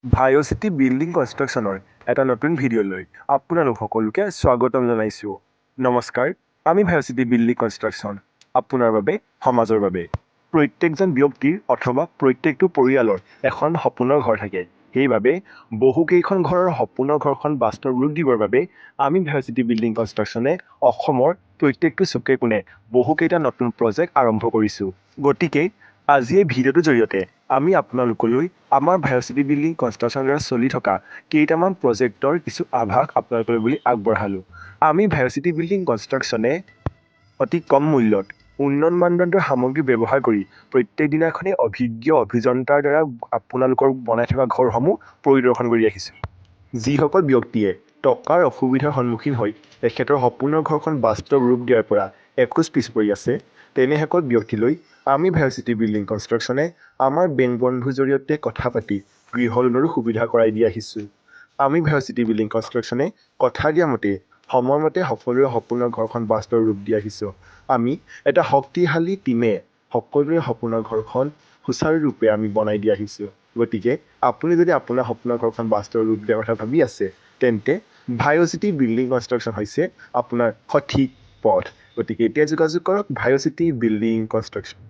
ভাইঅ'চিটি building কনষ্ট্ৰাকশ্যনৰ এটা নতুন ভিডিঅ'লৈ আপোনালোক সকলোকে স্বাগতম জনাইছোঁ। নমস্কাৰ, আমি ভাইঅ'চিটি বিল্ডিং কনষ্ট্ৰাকশ্যন আপোনাৰ বাবে, সমাজৰ বাবে। প্ৰত্যেকজন ব্যক্তিৰ অথবা প্ৰত্যেকটো পৰিয়ালৰ এখন সপোনৰ ঘৰ থাকে। সেইবাবে বহুকেইখন ঘৰৰ সপোনৰ ঘৰখন বাস্তৱ ৰূপ দিবৰ বাবে আমি ভাইঅ'চিটি বিল্ডিং কনষ্ট্ৰাকশ্যনে অসমৰ প্ৰত্যেকটো চুকে কোণে বহুকেইটা নতুন প্ৰজেক্ট আৰম্ভ কৰিছোঁ। গতিকে আজি এই ভিডিঅ'টোৰ জৰিয়তে আমি আপোনালোকলৈ আমাৰ ভাইঅ'চিটি বিল্ডিং কনষ্ট্ৰাকশ্যনৰ চলি থকা কেইটামান প্ৰজেক্টৰ কিছু আভাস আপোনালোকলৈ বুলি আগবঢ়ালোঁ। আমি ভাইঅ'চিটি বিল্ডিং কনষ্ট্ৰাকশ্যনে অতি কম মূল্যত উন্নত মানদণ্ডৰ সামগ্ৰী ব্যৱহাৰ কৰি প্ৰত্যেক দিনাখনেই অভিজ্ঞ অভিযন্তাৰ দ্বাৰা আপোনালোকৰ বনাই থকা ঘৰসমূহ পৰিদৰ্শন কৰি আহিছোঁ। যিসকল ব্যক্তিয়ে টকাৰ অসুবিধাৰ সন্মুখীন হৈ তেখেতৰ সপোনৰ ঘৰখন বাস্তৱ ৰূপ দিয়াৰ পৰা এখোজ পিছ পৰি আছে, তেনেসকল ব্যক্তিলৈ আমি ভাইঅ'চিটি বিল্ডিং কনষ্ট্ৰাকশ্যনে আমাৰ বেংক বন্ধুৰ জৰিয়তে কথা পাতি গৃহ লোণৰো সুবিধা কৰাই দি আহিছোঁ। আমি ভাইঅ'চিটি বিল্ডিং কনষ্ট্ৰাকশ্যনে কথা দিয়া মতে সময়মতে সকলোৰে সপোনৰ ঘৰখন বাস্তৱ ৰূপ দি আহিছোঁ। আমি এটা শক্তিশালী টীমে সকলোৰে সপোনৰ ঘৰখন সুচাৰুৰূপে আমি বনাই দি আহিছোঁ। গতিকে আপুনি যদি আপোনাৰ সপোনৰ ঘৰখন বাস্তৱ ৰূপ দিয়াৰ কথা ভাবি আছে, তেন্তে ভাইঅ'চিটি বিল্ডিং কনষ্ট্ৰাকশ্যন হৈছে আপোনাৰ সঠিক পথ। গতিকে এতিয়া যোগাযোগ কৰক ভাইঅ'চিটি বিল্ডিং কনষ্ট্ৰাকশ্যন।